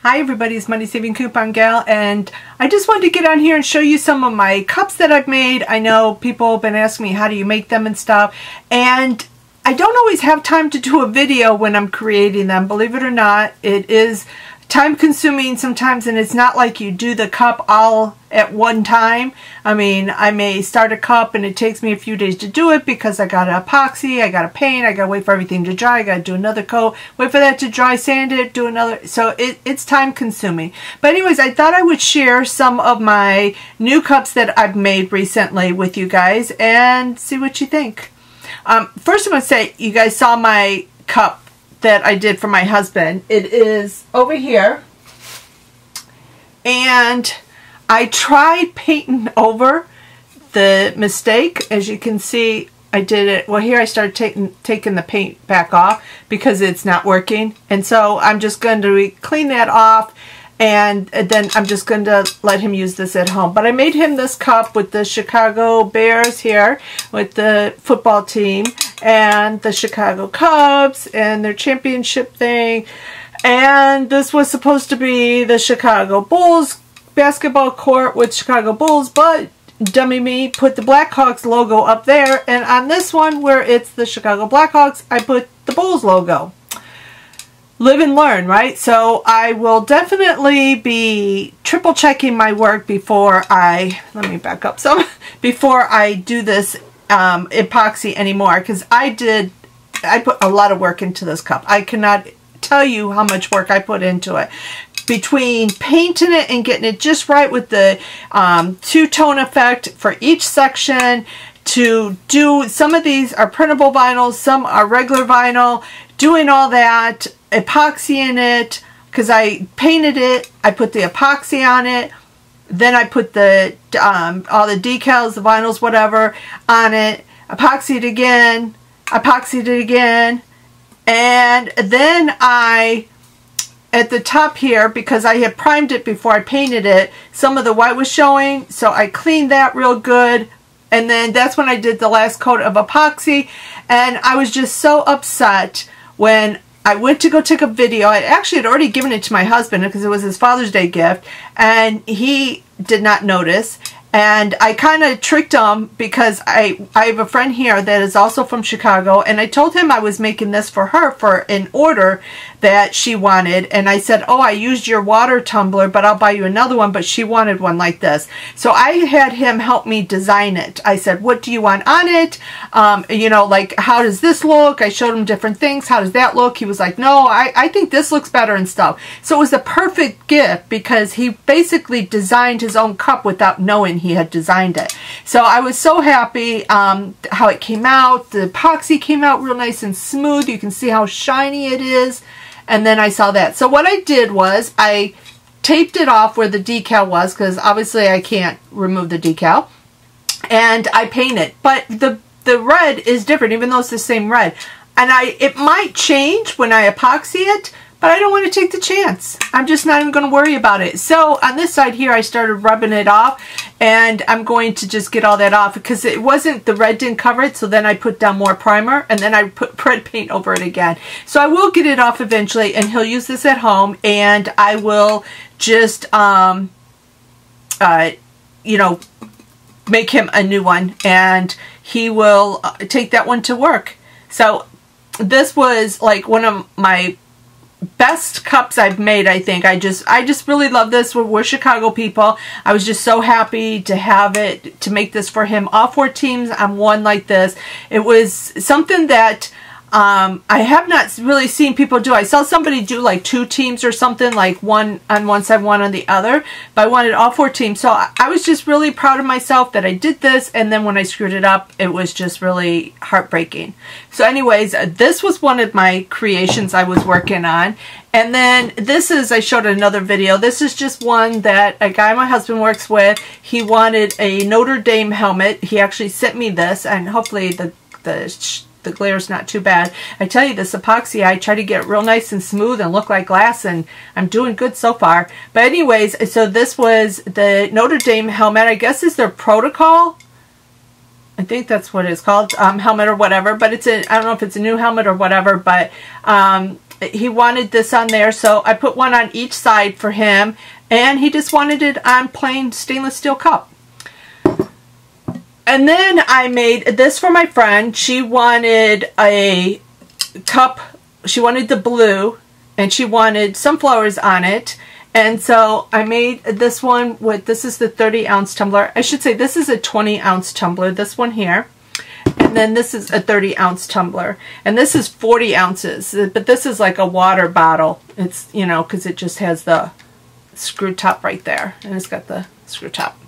Hi everybody, it's Money Saving Coupon Gal, and I just wanted to get on here and show you some of my cups that I've made. I know people have been asking me how do you make them and stuff, and I don't always have time to do a video when I'm creating them. Believe it or not, it is time consuming sometimes, and it's not like you do the cup all at one time. I mean, I may start a cup and it takes me a few days to do it because I got to epoxy, I got to paint, I got to wait for everything to dry, I got to do another coat, wait for that to dry, sand it, do another. So it's time consuming. But anyways, I thought I would share some of my new cups that I've made recently with you guys and see what you think. First I'm going to say, you guys saw my cup that I did for my husband. It is over here, and I tried painting over the mistake. As you can see, I did it. Well, here I started taking the paint back off because it's not working, and so I'm just going to clean that off, and then I'm just going to let him use this at home. But I made him this cup with the Chicago Bears here, with the football team, and the Chicago Cubs, and their championship thing. And this was supposed to be the Chicago Bulls basketball court with Chicago Bulls, but dummy me put the Blackhawks logo up there, and on this one where it's the Chicago Blackhawks, I put the Bulls logo. Live and learn, right? So I will definitely be triple checking my work before let me back up some, before I do this epoxy anymore, because I put a lot of work into this cup. I cannot tell you how much work I put into it. Between painting it and getting it just right with the two-tone effect for each section, to do, some of these are printable vinyl, some are regular vinyl, doing all that, epoxying it, because I painted it, I put the epoxy on it, then I put the all the decals, the vinyls, whatever, on it, epoxied it again, and then at the top here, because I had primed it before I painted it, some of the white was showing, so I cleaned that real good, and then that's when I did the last coat of epoxy. And I was just so upset when I went to go take a video. I actually had already given it to my husband because it was his Father's Day gift, and he did not notice. And I kind of tricked him because I have a friend here that is also from Chicago, and I told him I was making this for her for an order that she wanted, and I said, oh, I used your water tumbler, but I'll buy you another one, but she wanted one like this. So I had him help me design it. I said, what do you want on it? You know, like, how does this look? I showed him different things. How does that look? He was like, no, I think this looks better and stuff. So it was a perfect gift because he basically designed his own cup without knowing he had designed it. So I was so happy how it came out. The epoxy came out real nice and smooth. You can see how shiny it is. And then I saw that. So what I did was I taped it off where the decal was, because obviously I can't remove the decal, and I painted. But the red is different, even though it's the same red. And it might change when I epoxy it, but I don't want to take the chance. I'm just not even going to worry about it. So on this side here, I started rubbing it off, and I'm going to just get all that off because it wasn't, the red didn't cover it. So then I put down more primer, and then I put red paint over it again. So I will get it off eventually, and he'll use this at home, and I will just, you know, make him a new one, and he will take that one to work. So this was like one of my best cups I've made, I think. I just really love this. We're Chicago people. I was just so happy to have it, to make this for him. All 4 teams on one like this. It was something that I have not really seen people do. I saw somebody do like 2 teams or something, like one on one side, one on the other, but I wanted all 4 teams. So I was just really proud of myself that I did this, and then when I screwed it up, it was just really heartbreaking. So anyways, this was one of my creations I was working on. And then this is, I showed another video. This is just one that a guy my husband works with. He wanted a Notre Dame helmet. He actually sent me this, and hopefully the glare is not too bad. I tell you, this epoxy, I try to get it real nice and smooth and look like glass, and I'm doing good so far. But anyways, so this was the Notre Dame helmet. I guess is their protocol. I think that's what it's called, helmet or whatever. But it's I don't know if it's a new helmet or whatever, but he wanted this on there, so I put one on each side for him, and he just wanted it on plain stainless steel cup. And then I made this for my friend. She wanted a cup, she wanted the blue, and she wanted sunflowers on it. And so I made this one with, this is the 30-ounce tumbler. I should say this is a 20-ounce tumbler, this one here. And then this is a 30-ounce tumbler. And this is 40 ounces, but this is like a water bottle. It's, you know, because it just has the screw top right there. And it's got the screw top.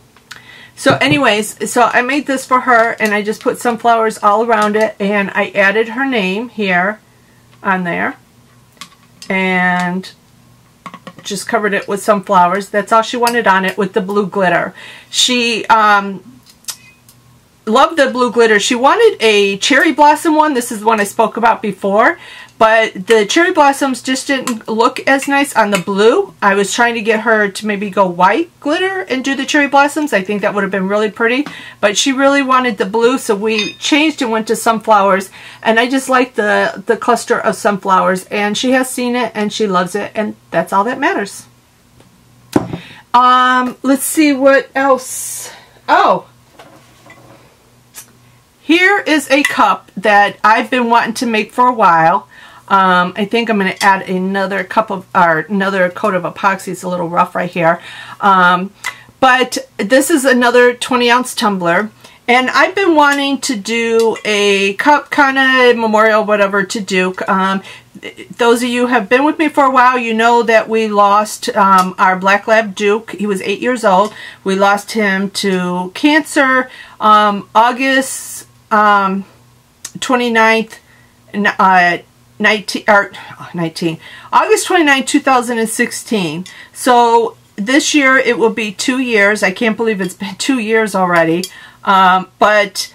So anyways, so I made this for her, and I just put sunflowers all around it, and I added her name here on there, and just covered it with sunflowers. That's all she wanted on it, with the blue glitter. She loved the blue glitter. She wanted a cherry blossom one. This is the one I spoke about before, but the cherry blossoms just didn't look as nice on the blue. I was trying to get her to maybe go white glitter and do the cherry blossoms. I think that would have been really pretty, but she really wanted the blue, so we changed and went to sunflowers, and I just like the cluster of sunflowers, and she has seen it and she loves it, and that's all that matters. Let's see what else. Oh, here is a cup that I've been wanting to make for a while. I think I'm going to add another cup of, or another coat of epoxy. It's a little rough right here. But this is another 20-ounce tumbler. And I've been wanting to do a cup kind of memorial, whatever, to Duke. Those of you who have been with me for a while, you know that we lost our Black Lab Duke. He was 8 years old. We lost him to cancer August 29th, August 29, 2016. So this year it will be 2 years. I can't believe it's been 2 years already. But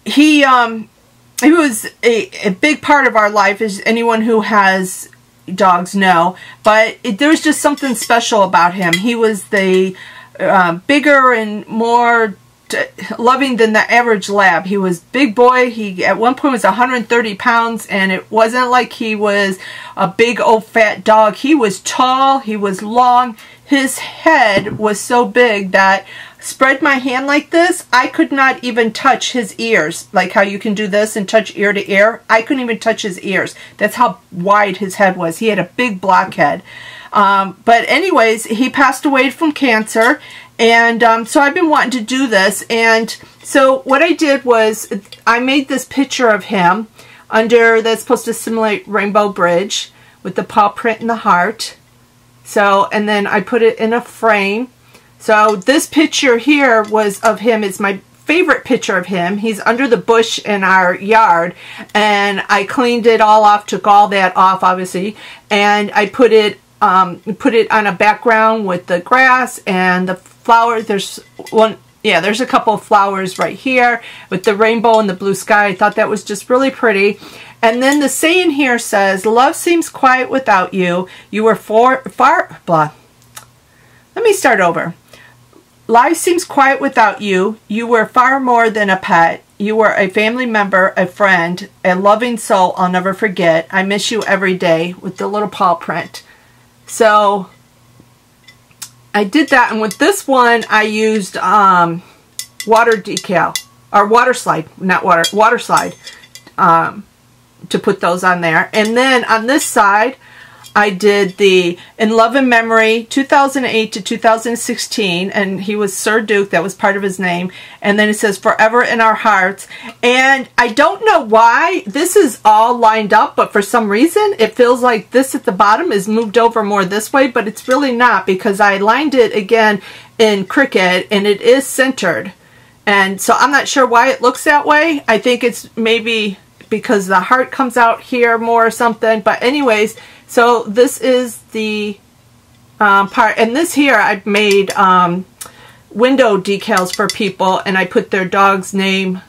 he was a big part of our life, as anyone who has dogs know. But there's just something special about him. He was the bigger and more loving than the average lab. He was big boy. He at one point was 130 pounds, and it wasn't like he was a big old fat dog. He was tall, he was long, his head was so big that spread my hand like this, I could not even touch his ears. Like how you can do this and touch ear to ear. I couldn't even touch his ears. That's how wide his head was. He had a big blockhead. But anyways, he passed away from cancer. And so I've been wanting to do this. And so what I did was I made this picture of him under, that's supposed to simulate Rainbow Bridge with the paw print and the heart. So, and then I put it in a frame. So this picture here was of him. It's my favorite picture of him. He's under the bush in our yard, and I cleaned it all off, took all that off obviously, and I put it on a background with the grass and the flower. There's one, yeah, there's a couple of flowers right here with the rainbow and the blue sky. I thought that was just really pretty. And then the saying here says, love seems quiet without you. You were blah. Let me start over. Life seems quiet without you. You were far more than a pet. You were a family member, a friend, a loving soul I'll never forget. I miss you every day, with the little paw print. So I did that, and with this one I used water decal, or water slide, not water slide, to put those on there. And then on this side I did the In Love and Memory 2008 to 2016, and he was Sir Duke. That was part of his name. And then it says Forever in Our Hearts. And I don't know why this is all lined up, but for some reason it feels like this at the bottom is moved over more this way, but it's really not, because I lined it again in Cricut and it is centered. And so I'm not sure why it looks that way. I think it's maybe because the heart comes out here more or something. But anyways, so this is the part, and this here I've made window decals for people, and I put their dog's name,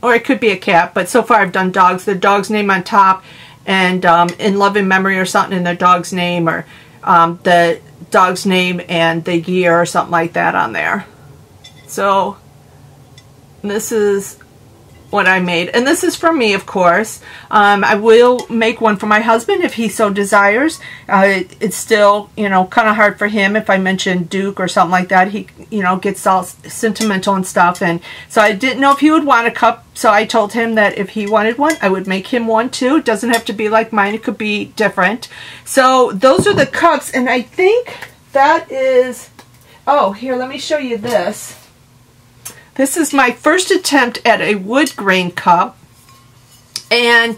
or it could be a cat, but so far I've done dogs, their dog's name on top, and In Love and Memory or something in their dog's name, or the dog's name and the year or something like that on there. So this is what I made. And this is from me, of course. I will make one for my husband if he so desires. It's still, you know, kind of hard for him if I mention Duke or something like that. He, you know, gets all sentimental and stuff. And so I didn't know if he would want a cup. So I told him that if he wanted one, I would make him one too. It doesn't have to be like mine. It could be different. So those are the cups. And I think that is, oh, here, let me show you this. This is my first attempt at a wood grain cup. And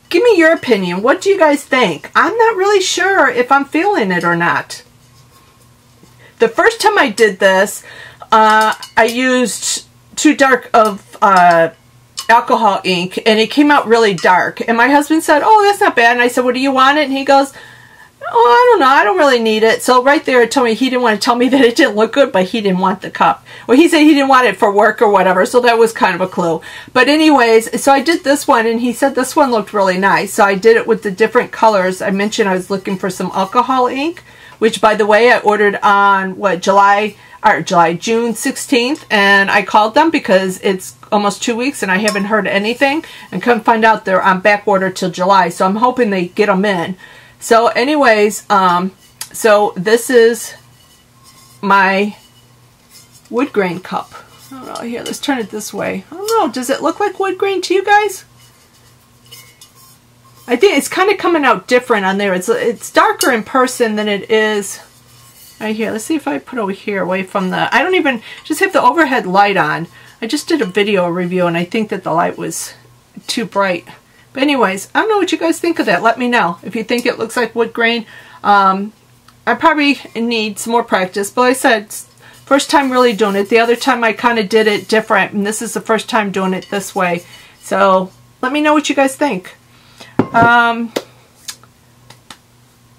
give me your opinion. What do you guys think? I'm not really sure if I'm feeling it or not. The first time I did this, I used too dark of alcohol ink, and it came out really dark. And my husband said, oh, that's not bad. And I said, well, do you want it? And he goes, oh, I don't know. I don't really need it. So right there it told me he didn't want to tell me that it didn't look good, but he didn't want the cup. Well, he said he didn't want it for work or whatever, so that was kind of a clue. But anyways, so I did this one, and he said this one looked really nice. So I did it with the different colors. I mentioned I was looking for some alcohol ink, which, by the way, I ordered on, what, June 16th, and I called them because it's almost 2 weeks and I haven't heard anything, and couldn't find out they're on back order till July, so I'm hoping they get them in. So anyways, so this is my wood grain cup. I don't know, here, let's turn it this way. I don't know, does it look like wood grain to you guys? I think it's kind of coming out different on there. It's darker in person than it is right here. Let's see if I put over here away from the, I don't even, just have the overhead light on. I just did a video review and I think that the light was too bright. But anyways, I don't know what you guys think of that. Let me know if you think it looks like wood grain. I probably need some more practice, but like I said, first time really doing it. The other time I kind of did it different, and this is the first time doing it this way. So let me know what you guys think.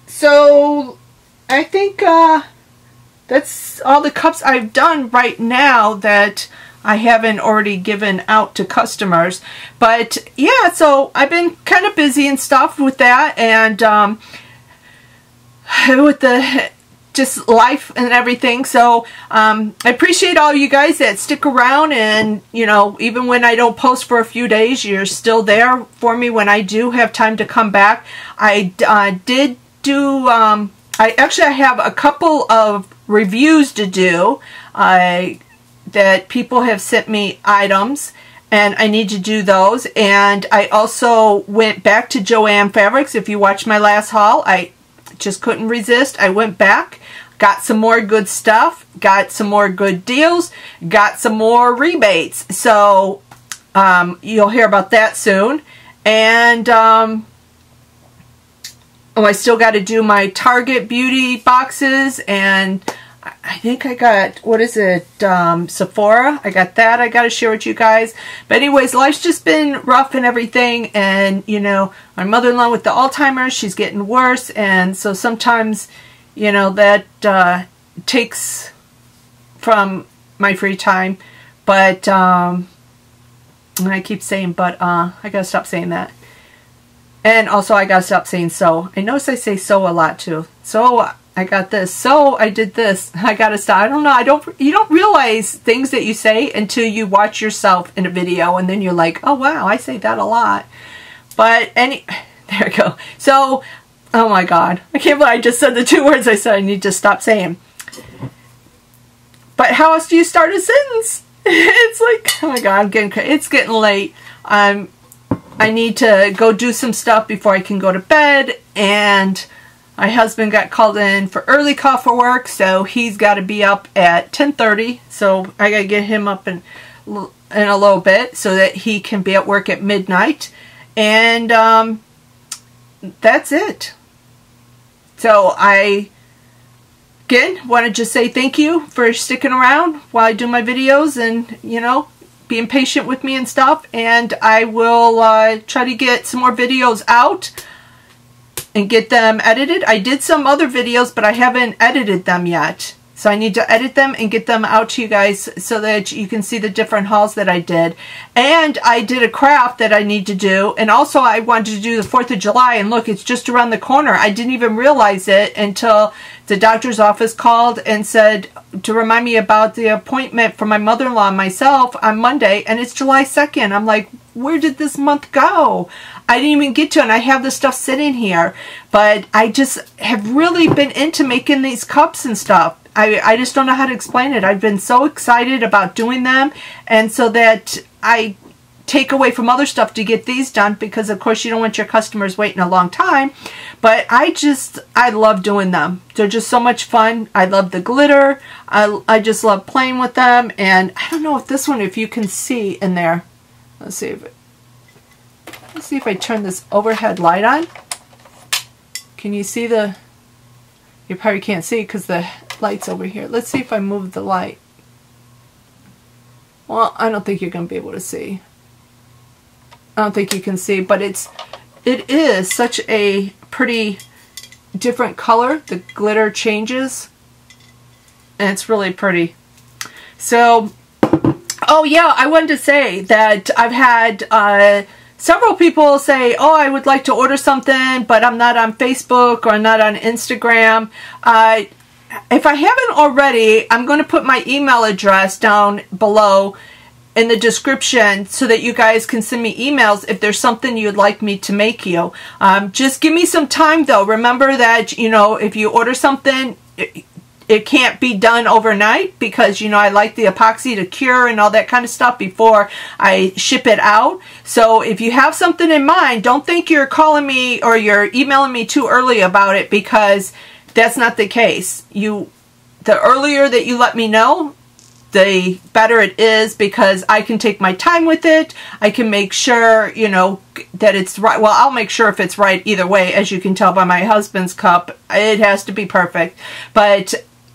So I think that's all the cups I've done right now that I haven't already given out to customers. But yeah, so I've been kind of busy and stuff with that, and with the just life and everything. So I appreciate all you guys that stick around, and you know, even when I don't post for a few days, you're still there for me when I do have time to come back. I did do I have a couple of reviews to do that people have sent me items, and I need to do those. And I also went back to Joann Fabrics. If you watched my last haul, I just couldn't resist. I went back, got some more good stuff, got some more good deals, got some more rebates. So you'll hear about that soon. And oh, I still got to do my Target beauty boxes, and I think I got, what is it, Sephora. I got that I got to share with you guys. But anyways, life's just been rough and everything. And, you know, my mother-in-law with the Alzheimer's, she's getting worse. And so sometimes, you know, that takes from my free time. But, and I keep saying but, I got to stop saying that. And also I got to stop saying so. I notice I say so a lot too. So I got this. So I did this. I gotta stop. I don't know. You don't realize things that you say until you watch yourself in a video, and then you're like, oh wow, I say that a lot. But there we go. So, oh my God, I can't believe I just said the 2 words I said I need to stop saying. But how else do you start a sentence? It's like, oh my God, it's getting late. I need to go do some stuff before I can go to bed, and my husband got called in for early call for work, so he's got to be up at 10:30. So I got to get him up in a little bit so that he can be at work at midnight. And that's it. So I, again, want to just say thank you for sticking around while I do my videos and, you know, being patient with me and stuff. And I will try to get some more videos out and get them edited. I did some other videos, but I haven't edited them yet. So I need to edit them and get them out to you guys so that you can see the different hauls that I did. And I did a craft that I need to do. And also I wanted to do the 4th of July. And look, it's just around the corner. I didn't even realize it until the doctor's office called and said to remind me about the appointment for my mother-in-law and myself on Monday. And it's July 2nd. I'm like, where did this month go? I didn't even get to it, and I have this stuff sitting here. But I just have really been into making these cups and stuff. I just don't know how to explain it. I've been so excited about doing them, and so that I take away from other stuff to get these done, because of course you don't want your customers waiting a long time. But I love doing them. They're just so much fun. I love the glitter. I just love playing with them. And I don't know if this one, if you can see in there. Let's see if I turn this overhead light on. Can you see the... You probably can't see because the light's over here. Let's see if I move the light. Well, I don't think you're going to be able to see. I don't think you can see, but it is such a pretty different color. The glitter changes, and it's really pretty. So, oh yeah, I wanted to say that I've had several people say, oh, I would like to order something, but I'm not on Facebook or I'm not on Instagram. If I haven't already, I'm going to put my email address down below in the description so that you guys can send me emails if there's something you'd like me to make you. Just give me some time though. Remember that, you know, if you order something, it can't be done overnight, because, you know, I like the epoxy to cure and all that kind of stuff before I ship it out. So if you have something in mind, don't think you're calling me or you're emailing me too early about it, because that's not the case. The earlier that you let me know, the better it is, because I can take my time with it. I can make sure, you know, that it's right. Well, I'll make sure if it's right either way. As you can tell by my husband's cup, it has to be perfect. But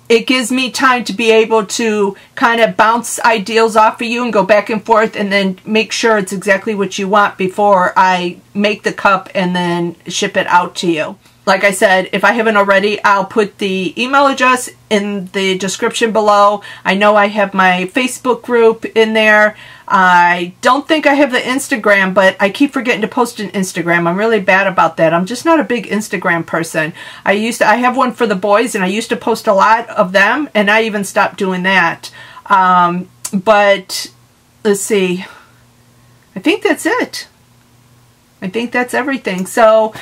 it gives me time to be able to kind of bounce ideas off of you and go back and forth, and then make sure it's exactly what you want before I make the cup and then ship it out to you. Like I said, if I haven't already, I'll put the email address in the description below. I know I have my Facebook group in there. I don't think I have the Instagram, but I keep forgetting to post an Instagram. I'm really bad about that. I'm just not a big Instagram person. I have one for the boys, and I used to post a lot of them, and I even stopped doing that. But let's see. I think that's it. I think that's everything. So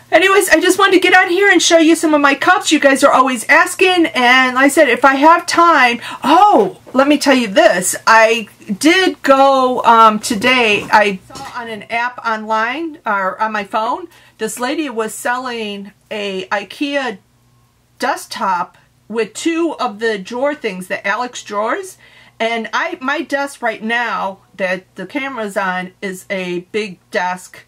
anyways, I just wanted to get on here and show you some of my cups. You guys are always asking, and like I said, if I have time... Oh, let me tell you this. I did go today, I saw on an app online, or on my phone, this lady was selling a IKEA desktop with 2 of the drawer things, the Alex drawers. And my desk right now that the camera's on is a big desk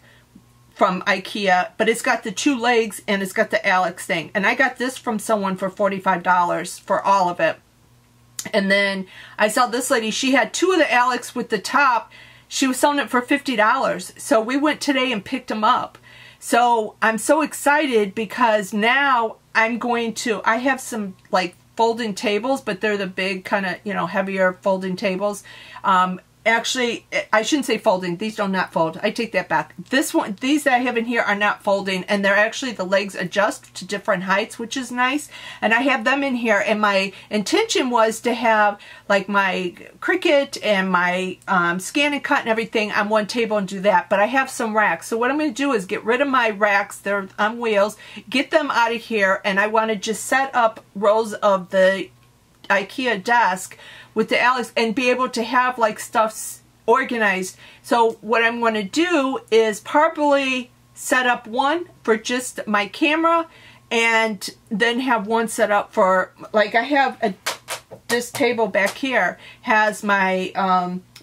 from IKEA, but it's got the 2 legs and it's got the Alex thing. And I got this from someone for $45 for all of it. And then I saw this lady, she had 2 of the Alex with the top. She was selling it for $50. So we went today and picked them up. So I'm so excited, because now I have some like folding tables, but they're the big kind of, you know, heavier folding tables. Actually, I shouldn't say folding. These do not fold. I take that back. These that I have in here are not folding, and they're actually, the legs adjust to different heights, which is nice. And I have them in here, and my intention was to have like my Cricut and my scan and cut and everything on one table and do that. But I have some racks. So what I'm going to do is get rid of my racks. They're on wheels. Get them out of here, and I want to just set up rows of the IKEA desk with the Alex and be able to have like stuff organized. So what I'm going to do is probably set up one for just my camera, and then have one set up for, like, I have this table back here has my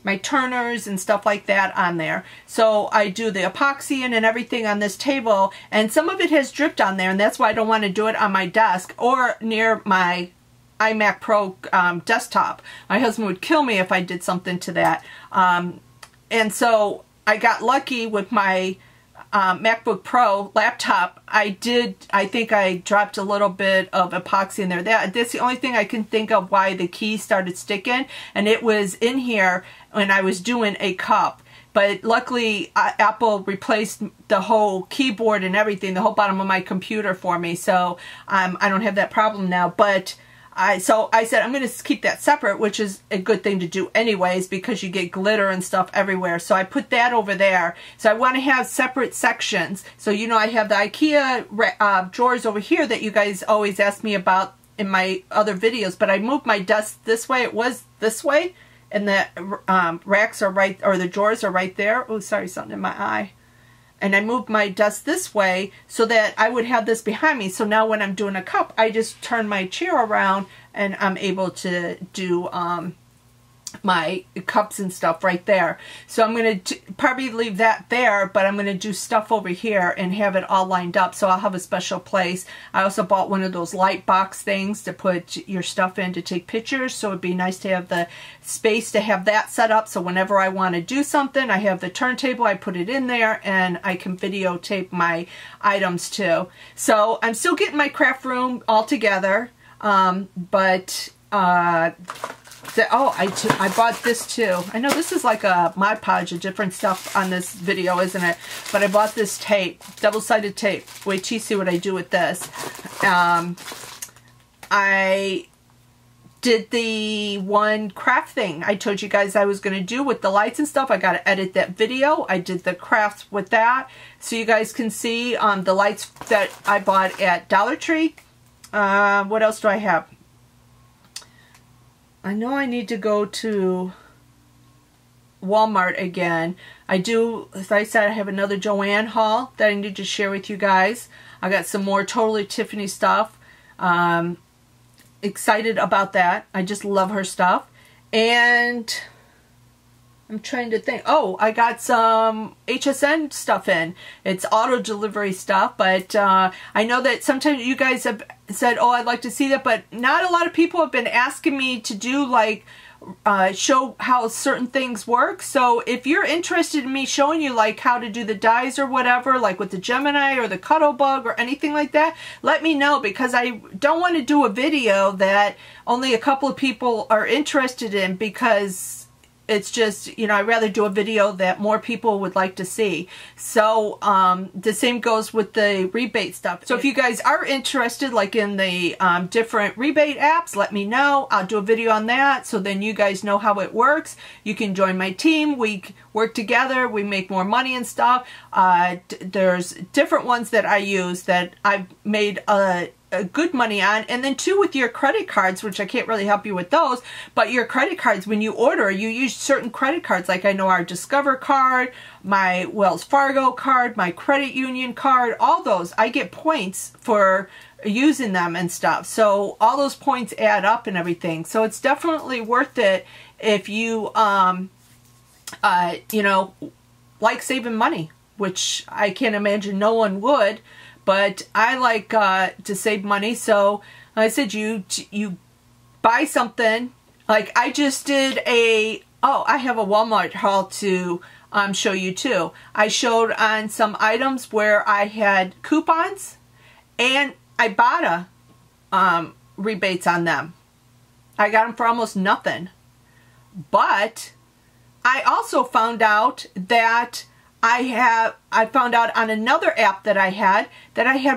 my turners and stuff like that on there. So I do the epoxy and everything on this table, and some of it has dripped on there, and that's why I don't want to do it on my desk or near my iMac Pro desktop. My husband would kill me if I did something to that. And so I got lucky with my MacBook Pro laptop, I think I dropped a little bit of epoxy in there. That's the only thing I can think of why the key started sticking, and it was in here when I was doing a cup. But luckily, Apple replaced the whole keyboard and everything, the whole bottom of my computer for me, so I don't have that problem now. But so I said I'm going to keep that separate, which is a good thing to do anyways because you get glitter and stuff everywhere. So I put that over there. So I want to have separate sections. So you know I have the IKEA drawers over here that you guys always ask me about in my other videos. But I moved my desk this way. It was this way. And the racks are right, or the drawers are right there. Oh, sorry, something in my eye. And I moved my desk this way so that I would have this behind me. So now when I'm doing a cup, I just turn my chair around and I'm able to do my cups and stuff right there. So I'm going to probably leave that there, but I'm going to do stuff over here and have it all lined up. So I'll have a special place. I also bought one of those light box things to put your stuff in to take pictures. So it'd be nice to have the space to have that set up. So whenever I want to do something, I have the turntable, I put it in there and I can videotape my items too. So I'm still getting my craft room all together. I bought this too. I know this is like a Mod Podge of different stuff on this video, isn't it? But I bought this tape, double-sided tape. Wait till you see what I do with this. I did the one craft thing I told you guys I was going to do with the lights and stuff. I got to edit that video. I did the crafts with that. So you guys can see the lights that I bought at Dollar Tree. What else do I have? I know I need to go to Walmart again. I do, as I said, I have another Joanne haul that I need to share with you guys. I got some more Totally Tiffany stuff. Excited about that. I just love her stuff. And I'm trying to think. Oh, I got some HSN stuff in. It's auto delivery stuff, but I know that sometimes you guys have said, oh, I'd like to see that, but not a lot of people have been asking me to do like show how certain things work. So if you're interested in me showing you like how to do the dies or whatever, like with the Gemini or the Cuttlebug or anything like that, let me know, because I don't want to do a video that only a couple of people are interested in, because it's just, you know, I'd rather do a video that more people would like to see. So the same goes with the rebate stuff. So if you guys are interested, like in the different rebate apps, let me know. I'll do a video on that, so then you guys know how it works. You can join my team. We work together. We make more money and stuff. There's different ones that I use that I've made a good money on, and then too with your credit cards, which I can't really help you with those, but your credit cards, when you order, you use certain credit cards, like I know our Discover card, my Wells Fargo card, my credit union card, all those, I get points for using them and stuff. So all those points add up and everything. So it's definitely worth it if you you know, like saving money, which I can't imagine no one would. But I like to save money, so like I said, you buy something. Like I just did I have a Walmart haul to show you too. I showed on some items where I had coupons, and I bought rebates on them. I got them for almost nothing. But I also found out that I found out on another app that I had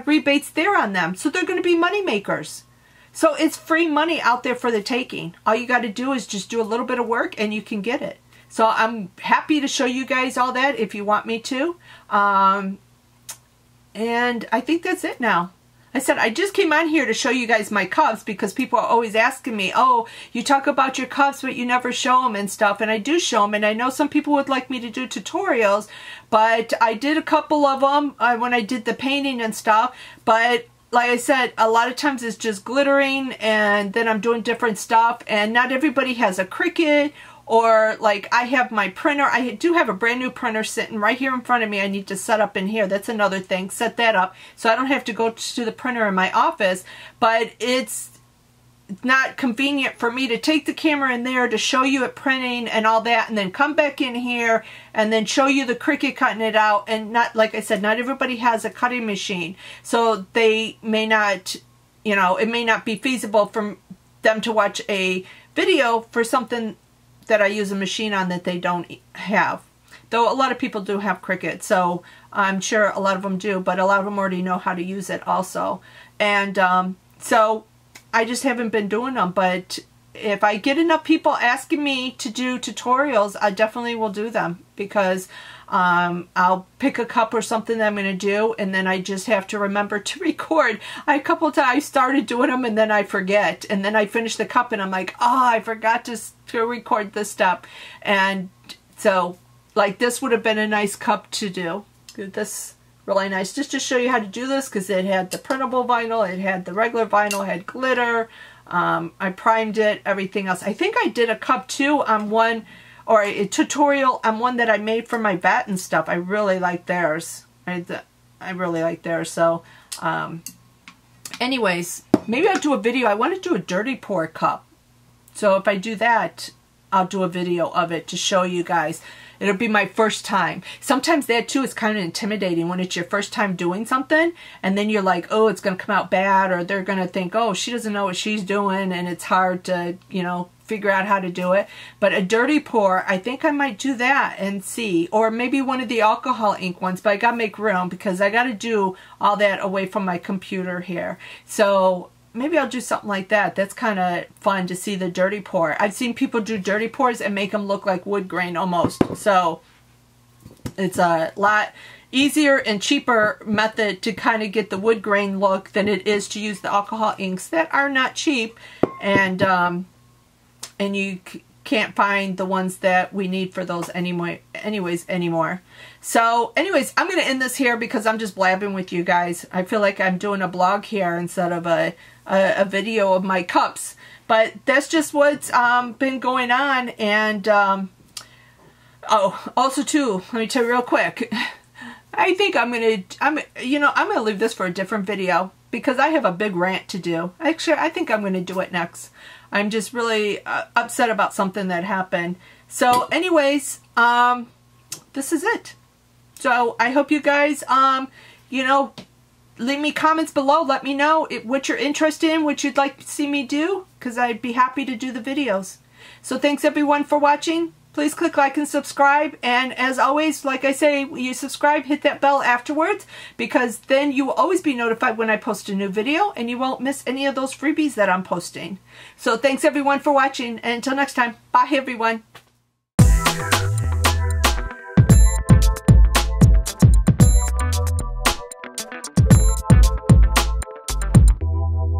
rebates there on them. So they're going to be money makers. So it's free money out there for the taking. All you got to do is just do a little bit of work and you can get it. So I'm happy to show you guys all that if you want me to. And I think that's it now. I said I just came on here to show you guys my cups, because people are always asking me, oh, you talk about your cups but you never show them and stuff. And I do show them, and I know some people would like me to do tutorials, but I did a couple of them when I did the painting and stuff. But like I said, a lot of times it's just glittering, and then I'm doing different stuff, and not everybody has a Cricut. Or like I have my printer. I do have a brand new printer sitting right here in front of me. I need to set up in here. That's another thing. Set that up so I don't have to go to the printer in my office. But it's not convenient for me to take the camera in there to show you it printing and all that, and then come back in here and then show you the Cricut cutting it out. And not, like I said, not everybody has a cutting machine, so they may not, you know, it may not be feasible for them to watch a video for something that I use a machine on that they don't have. Though a lot of people do have Cricut, so I'm sure a lot of them do, but a lot of them already know how to use it also. And so I just haven't been doing them, but if I get enough people asking me to do tutorials, I definitely will do them, because I'll pick a cup or something that I'm going to do, and then I just have to remember to record. A couple of times I started doing them and then I forget, and then I finish the cup and I'm like, oh, I forgot to record this step. And so, like, this would have been a nice cup to do. This really nice, just to show you how to do this, because it had the printable vinyl, it had the regular vinyl, it had glitter. I primed it, everything else. I think I did a cup too on one, or a tutorial on one that I made for my vat and stuff. I really like theirs. I really like theirs. So anyways, maybe I'll do a video. I want to do a dirty pour cup, so if I do that, I'll do a video of it to show you guys. It'll be my first time. Sometimes that too is kind of intimidating when it's your first time doing something, and then you're like, oh, it's going to come out bad, or they're going to think, oh, she doesn't know what she's doing, and it's hard to, you know, figure out how to do it. But a dirty pour, I think I might do that and see. Or maybe one of the alcohol ink ones, but I got to make room because I got to do all that away from my computer here. So maybe I'll do something like that. That's kind of fun to see the dirty pour. I've seen people do dirty pours and make them look like wood grain almost. So it's a lot easier and cheaper method to kind of get the wood grain look than it is to use the alcohol inks that are not cheap, and you can't find the ones that we need for those anymore. So anyways, I'm going to end this here because I'm just blabbing with you guys. I feel like I'm doing a blog here instead of a video of my cups. But that's just what's been going on. And oh, also too, let me tell you real quick. I think I'm gonna leave this for a different video because I have a big rant to do. Actually, I think I'm gonna do it next. I'm just really upset about something that happened. So anyways, this is it. So I hope you guys, leave me comments below. Let me know what you're interested in, what you'd like to see me do, because I'd be happy to do the videos. So thanks everyone for watching. Please click like and subscribe. And as always, like I say, when you subscribe, hit that bell afterwards, because then you will always be notified when I post a new video and you won't miss any of those freebies that I'm posting. So thanks everyone for watching, and until next time, bye everyone.